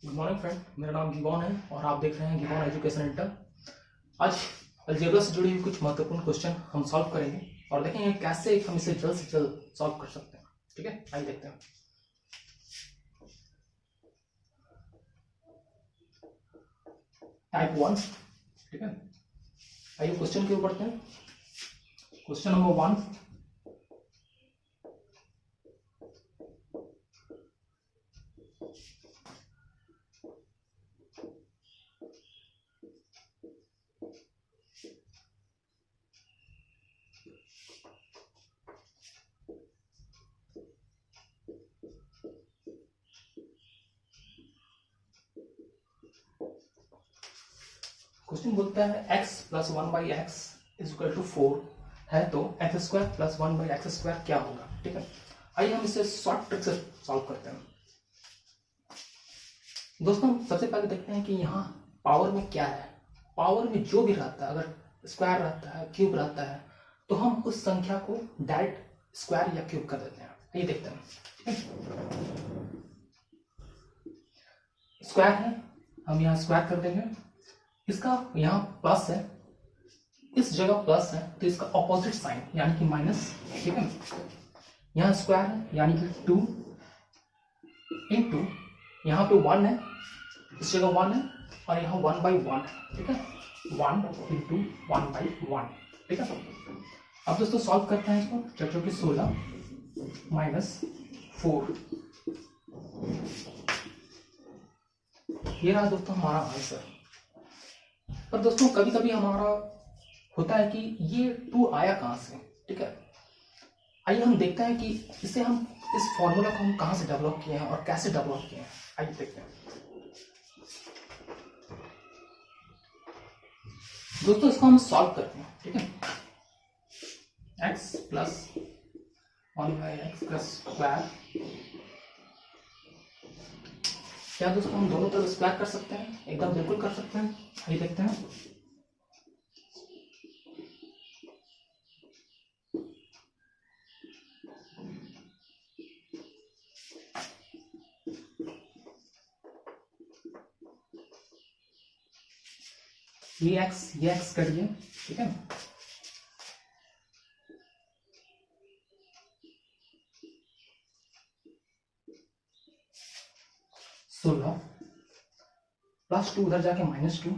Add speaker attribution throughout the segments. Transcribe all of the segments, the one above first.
Speaker 1: Good morning friend, मेरा नाम gibbon है और आप देख रहे हैं गिबॉन एजुकेशन इंटर। आज अलजेब्रा से जुड़ी हुई कुछ महत्वपूर्ण क्वेश्चन हम सॉल्व करेंगे और देखेंगे कैसे हम इसे जल्द से जल्द सॉल्व कर सकते हैं। ठीक है, आइए देखते हैं। टाइप 1। ठीक है, आइए क्वेश्चन की ओर बढ़ते हैं। Question number 1। क्वेश्चन बोलता है x plus 1/x is equal to 4 है, तो x square plus 1/x square क्या होगा। ठीक है, आइए हम इसे शॉर्ट ट्रिक से सॉल्व करते हैं। दोस्तों सबसे पहले देखते हैं कि यहाँ पावर में क्या है। पावर में जो भी रहता है, अगर स्क्वायर रहता है, क्यूब रहता है, तो हम उस संख्या को डायरेक्ट स्क्वायर या क्यूब कर देते हैं। ये देखते हैं। स्क्वायर है, हम यहाँ स्क्वायर कर देंगे। इसका यहाँ प्लस है, इस जगह प्लस है तो इसका ऑपोजिट साइन यानी कि माइनस। ठीक है, यहाँ स्क्वायर है यानी कि 2 इंटू यहाँ पे 1 है, इस जगह 1 है और यहाँ 1/1 है। ठीक है, 1 इंटू 1/1। ठीक है, अब दोस्तों सॉल्व करते हैं इसको। 4 × 16 माइनस 4। ये रहा दोस्तों हमारा आंसर। पर दोस्तों कभी कभी हमारा होता है कि ये 2 आया कहां से। ठीक है, आइए हम देखते हैं कि इसे हम इस फॉर्मूला को हम कहां से डेवलप किए हैं और कैसे डेवलप किए हैं। आइए देखते हैं। दोस्तों इसको हम सॉल्व करते हैं। ठीक है, x प्लस 1/x का स्क्वायर, क्या दोस्तों हम दोनों तरफ स्क्वायर कर सकते हैं? एकदम बिल्कुल कर सकते हैं। आइए देखते हैं। ये x करिए। ठीक है, सोलह प्लस 2 उधर जाके -2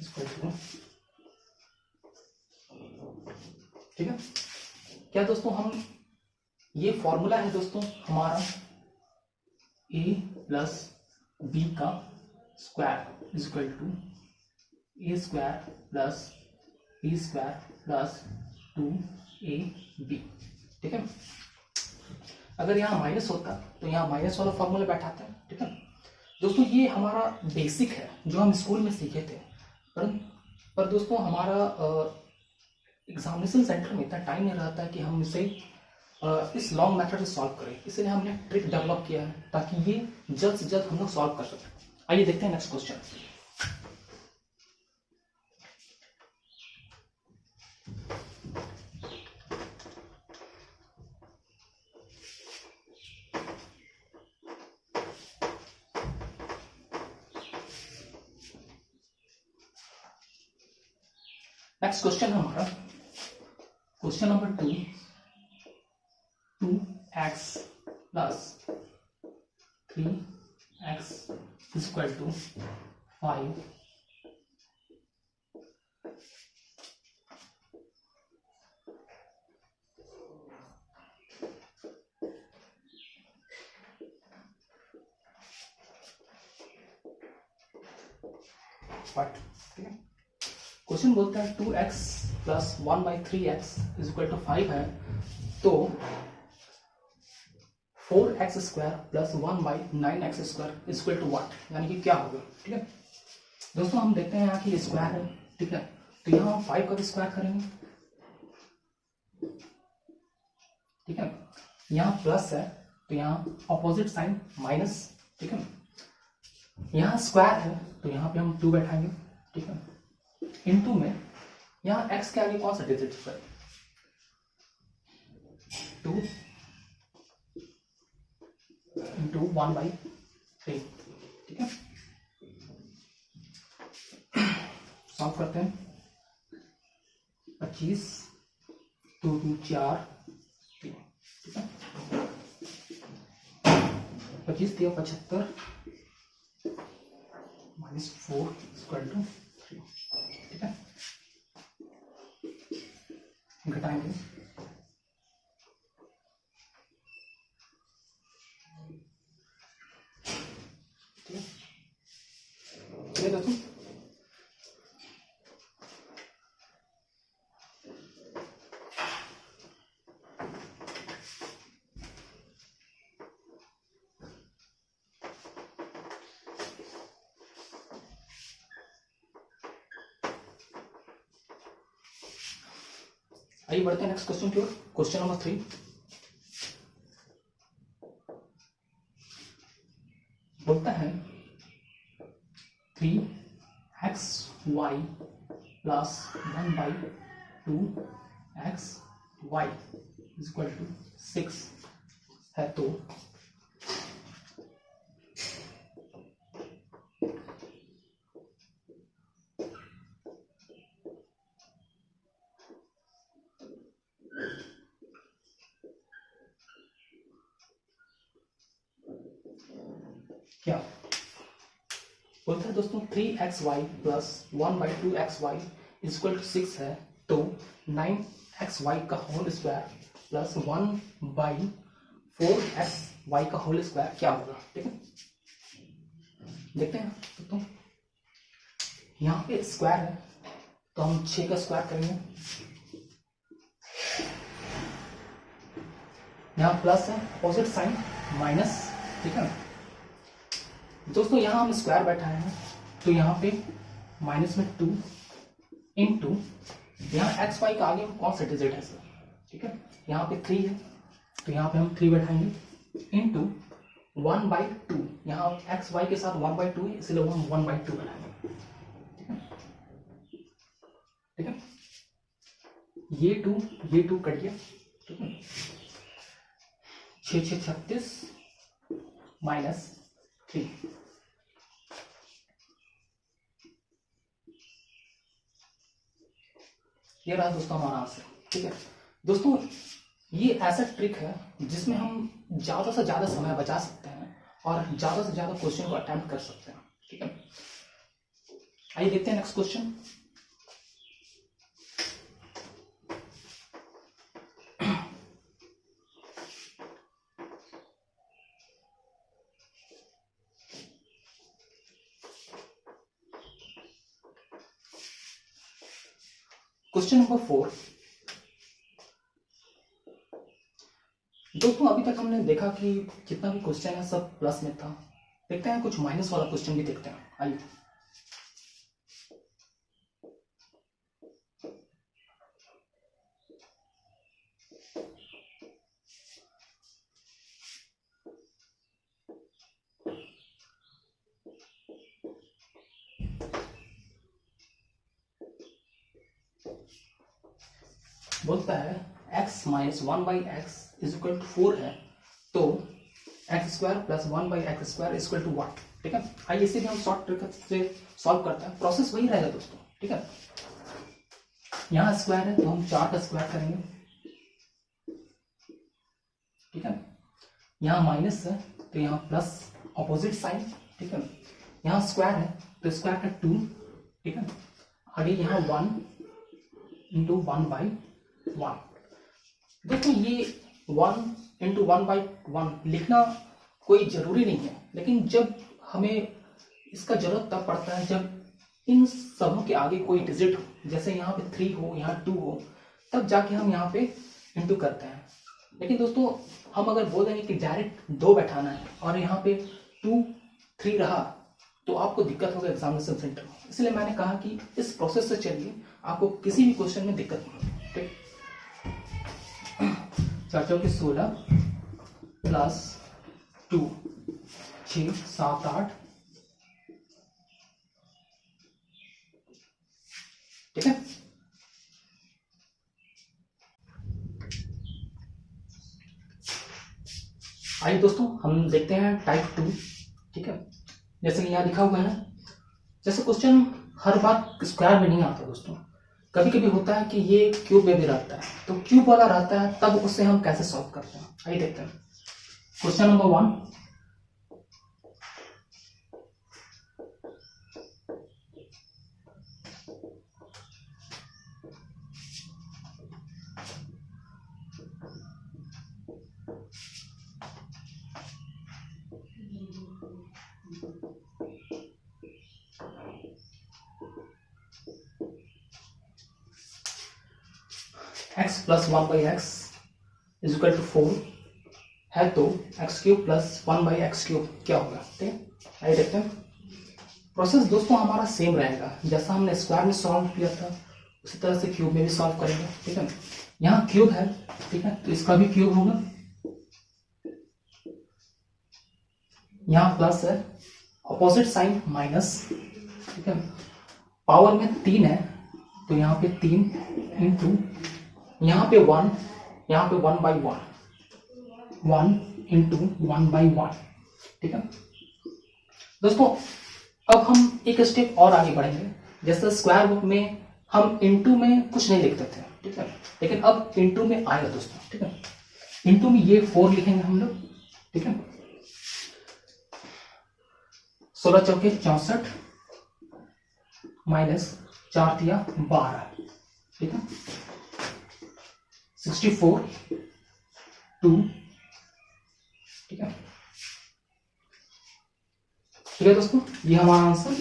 Speaker 1: इसको 2। ठीक है, क्या दोस्तों हम ये फॉर्मूला है दोस्तों हमारा a प्लस b का square is equal to a square plus b square plus 2ab। ठीक है, अगर यहाँ माइनस होता तो यहाँ माइनस वाला फॉर्मूला बैठाते हैं। ठीक है दोस्तों, ये हमारा बेसिक है जो हम स्कूल में सीखे थे। पर दोस्तों हमारा एग्जामिनेशन सेंटर में इतना टाइम नहीं रहता है कि हम इसे इस लॉन्ग मेथड से सॉल्व करें, इसलिए हमने ट्रिक डेवलप किया है ताकि ये जल्द से जल्द हम लोग सॉल्व कर सकें। आइए देखते हैं नेक्स्ट क्वेश्चन। नेक्स्ट क्वेश्चन है हमारा question number 2। 2x plus 3x equal to 5। ठीक है, क्वेश्चन बोलता है 2x plus 1/3x is equal to 5 है, तो 4x square plus 1/9x square is equal to what, यानी कि क्या होगा। ठीक है दोस्तों, हम देखते हैं यहाँ की स्क्वायर है। ठीक है, तो यहाँ हम 5 का भी स्क्वायर करेंगे। ठीक है, यहाँ प्लस है तो यहाँ ऑपोजिट साइन माइनस। ठीक है, यहाँ स्क्वायर है तो यहाँ पे हम 2 बैठाएंगे। ठीक है, इनटू में यहाँ x के आगे कौन सा डिजिट है? 2 इंटू 1/9। 3, ठीक है। सॉल्व करते हैं। 25, 2 2 4, 3, ठीक है। 25 3 75 -4 = 3, ठीक है। घटाएंगे, ठीक है। चलिए दोस्तों, आइए बढ़ते हैं नेक्स्ट क्वेश्चन की ओर। क्वेश्चन नंबर 3 बोलता है 3xy + 1/2xy = 6 है, तो क्या बोलता है दोस्तों 3xy + 1/2xy = 6 है, तो 9xy का होल स्क्वायर + 1/4xy का होल स्क्वायर क्या होगा, ठीक है। देखते हैं दोस्तों, यहाँ पे स्क्वायर है तो हम 6 का स्क्वायर करेंगे, यहाँ प्लस है, अपोजिट साइन माइनस, ठीक है। दोस्तों यहाँ हम स्क्वायर बैठाए हैं तो यहाँ पे माइनस में 2 इंटू यहाँ एक्स वाई का आगे कौन सा डिजिट है सर, ठीक है। यहाँ पे 3 है तो यहाँ पे हम 3 बैठाएंगे इंटू 1/2, यहाँ एक्स वाई के साथ 1/2 है इसलिए हम 1/2 बनाएंगे, ठीक है। ये 2 कट गया, ठीक है। 6 6 36 -3, ये रहा दोस्तों हमारा आंसर, ठीक है। दोस्तों ये ऐसा ट्रिक है जिसमें हम ज्यादा से ज्यादा समय बचा सकते हैं और ज्यादा से ज्यादा क्वेश्चन को अटेम्प्ट कर सकते हैं, ठीक है। आइए देखते हैं नेक्स्ट क्वेश्चन। Question number 4। दोस्तों अभी तक हमने देखा कि जितना भी क्वेश्चन है सब प्लस में था, देखते हैं कुछ माइनस वाला क्वेश्चन भी देखते हैं। आइए बोलता है x - 1/x = 4 है, तो x² + 1/x² = 1, ठीक है। आइए इसे भी हम शॉर्ट ट्रिक से सॉल्व करते हैं, प्रोसेस वही रहेगा दोस्तों, ठीक है। यहाँ स्क्वायर है तो हम 4 का स्क्वायर करेंगे, ठीक है। यहाँ माइनस है तो यहाँ प्लस, ऑपोजिट साइन, ठीक है। यहाँ स्क्वायर है तो स्क्वायर का 2, ठीक है। आगे यहाँ 1 × 1/1। देखो ये 1 × 1/1 लिखना कोई जरूरी नहीं है, लेकिन जब हमें इसका जरूरत तब पड़ता है जब इन सबों के आगे कोई डिजिट हो, जैसे यहाँ पे 3 हो, यहाँ 2 हो, तब जाके हम यहाँ पे इंटू करते हैं। लेकिन दोस्तों हम अगर बोल देंगे कि डायरेक्ट 2 बैठाना है और यहाँ पे 2 3 रहा तो आपको दिक्कत होगा एग्जामिनेशन सेंटर में, इसलिए मैंने कहा कि इस प्रोसेस से चलिए, आपको किसी भी क्वेश्चन में दिक्कत नहीं होगी, ठीक। 4 × 16 + 2 6 7 8, ठीक है। आइए दोस्तों हम देखते हैं टाइप 2। ठीक है, जैसे कि यहाँ लिखा हुआ है। जैसे क्वेश्चन हर बार स्क्वायर में नहीं आता दोस्तों, कभी कभी होता है कि ये क्यूब में भी रहता है, तो क्यूब वाला रहता है, तब उसे हम कैसे सॉल्व करते हैं आइए देखते हैं। Question number 1, x plus 1/x is equal to 4 है, तो x cube plus 1/x cube क्या होगा। ठीक है, आइए देखते हैं। प्रोसेस दोस्तों हमारा सेम रहेगा, जैसा हमने स्क्वायर में सॉल्व किया था उसी तरह से क्यूब में भी सॉल्व करेंगे। ठीक है, यहाँ क्यूब है, ठीक है, तो इसका भी क्यूब होगा। यहाँ प्लस है, अपोजिट साइन माइनस। ठीक है, पावर में 3 है, तो यहाँ पे 3 इंटू, यहाँ पे 1, यहाँ पे 1/1, 1 इंटू 1/1। ठीक है दोस्तों, अब हम एक स्टेप और आगे बढ़ेंगे। जैसे स्क्वायर बुक में हम इंटू में कुछ नहीं लिखते थे, ठीक है, लेकिन अब इंटू में आएगा दोस्तों। ठीक है, इंटू में ये 4 लिखेंगे हम लोग। ठीक है, 16 चौके 64 माइनस 4 दिया 12। ठीक है, 64 2। ठीक है, ठीक है दोस्तों, ये हमारा आंसर।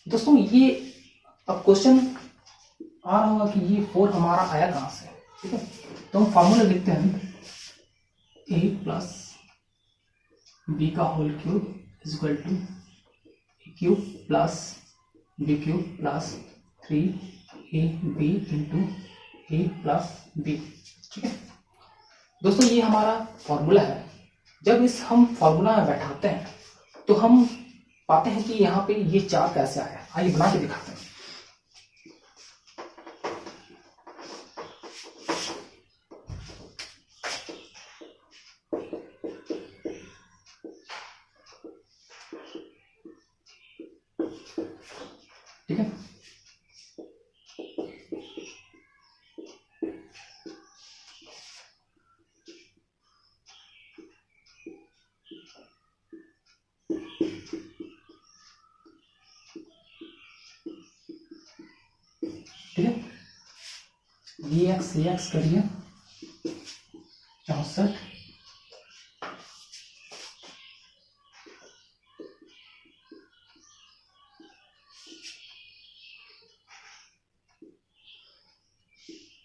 Speaker 1: दोस्तों ये अब क्वेश्चन आ रहा होगा कि ये 4 हमारा आया कहां से। ठीक है, तो हम फॉर्मूला लिखते हैं, a प्लस बी का whole cube is equal to a cube plus b cube plus 3ab into a plus b. ठीक है दोस्तों, ये हमारा फॉर्मूला है। जब इस हम फॉर्मूला में बैठाते हैं तो हम पाते हैं कि यहाँ पे ये 4 कैसे आया। आइए बना के दिखाते हैं। ठीक है, ठीक है, dx करिए 64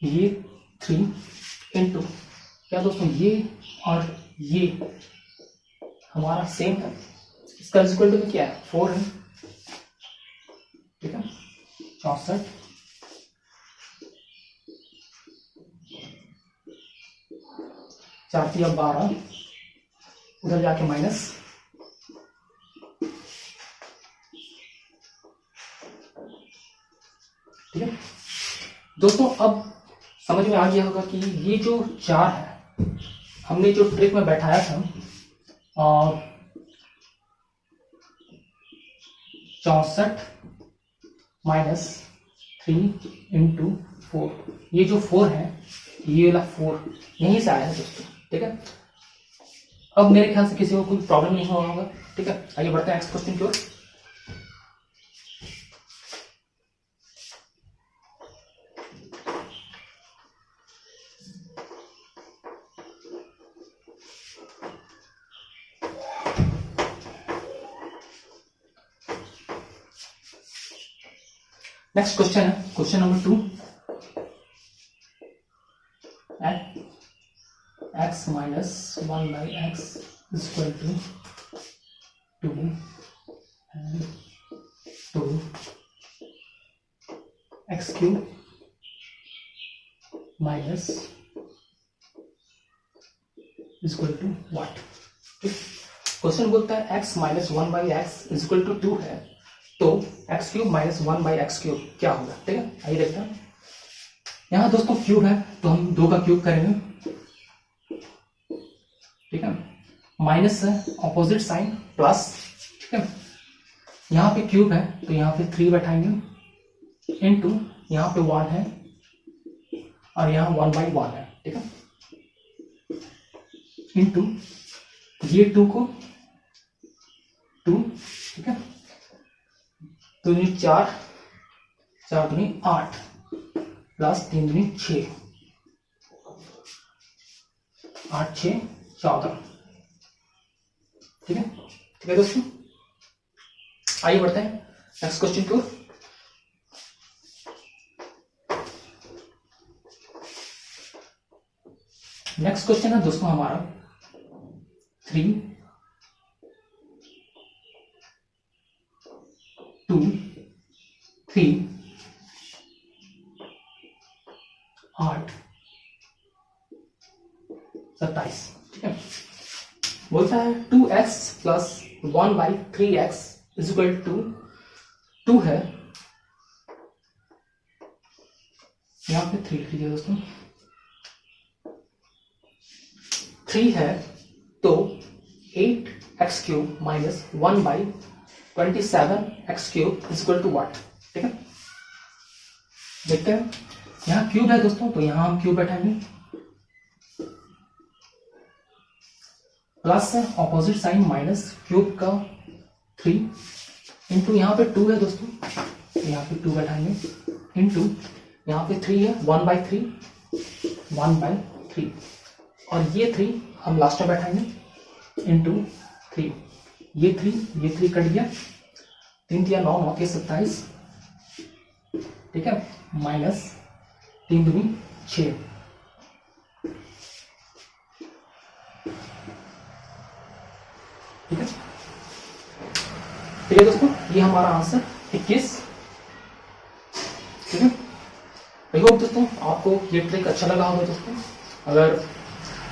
Speaker 1: ये 3 इंटू क्या दोस्तों, ये और ये हमारा सेम है, इसका इक्वल टू क्या है 4 है। ठीक है, 64 4 या 12, उधर जाके माइनस। ठीक है दोस्तों, अब समझ में आ गया होगा कि ये जो 4 है हमने जो ट्रिक में बैठाया था, और 64 माइनस 3 इंटू 4, ये जो 4 है ये वाला 4 यहीं से आया है दोस्तों। ठीक है, अब मेरे ख्याल से किसी को कोई प्रॉब्लम नहीं हुआ होगा। ठीक है, आइए बढ़ते हैं नेक्स्ट क्वेश्चन की ओर। नेक्स्ट क्वेश्चन है question number 2, x minus 1/x is equal to 2 and 2 x cube minus is equal to what। Question बोलता है x minus 1/x is equal to 2 है, तो x cube minus 1/x cube क्या होगा। ठीक है, आइए देखते हैं। यहाँ दोस्तों क्यूब है तो हम 2 का क्यूब करेंगे। ठीक है, माइनस है, ऑपोजिट साइन प्लस, ठीक है। यहाँ पे क्यूब है तो यहाँ पे 3 बैठाएंगे, इनटू यहाँ पे 1 है और यहाँ 1/1 है, ठीक है, इनटू ये 2 को 2, ठीक है, 2 दूनी 4, 4 दूनी 8 प्लस 3 दूनी 6, 8 6 14, ठीक है दोस्तों। आइए बढ़ते हैं नेक्स्ट क्वेश्चन की ओर। नेक्स्ट क्वेश्चन है दोस्तों हमारा 3 2 3 8 27, ठीक है। बोलता है 2x plus 1/3x is equal to 2 है, यहां पे 3 लिख लीजिए दोस्तों, 3 है तो 8x³ minus 1/27x³ is equal to what, ठीक है। देखते हैं, यहाँ क्यूब है दोस्तों तो यहाँ हम क्यूब बैठाएंगे, प्लस है, ऑपोजिट साइन माइनस, क्यूब का 3 इंटू यहाँ पे 2 है दोस्तों तो यहाँ पे 2 बैठाएंगे, इंटू यहाँ पे 3 है 1/3 और ये 3 हम लास्ट में बैठाएंगे, इंटू 3, ये 3 कट गया, 3 3 9 9 के 27, ठीक है, माइनस 3 दूनी 6, ठीक है दोस्तों, ये हमारा आंसर 21, ठीक है। आई होप दोस्तों आपको ये ट्रिक अच्छा लगा होगा दोस्तों। अगर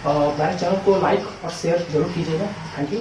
Speaker 1: मेरे चैनल को लाइक और शेयर जरूर कीजिएगा। Thank you.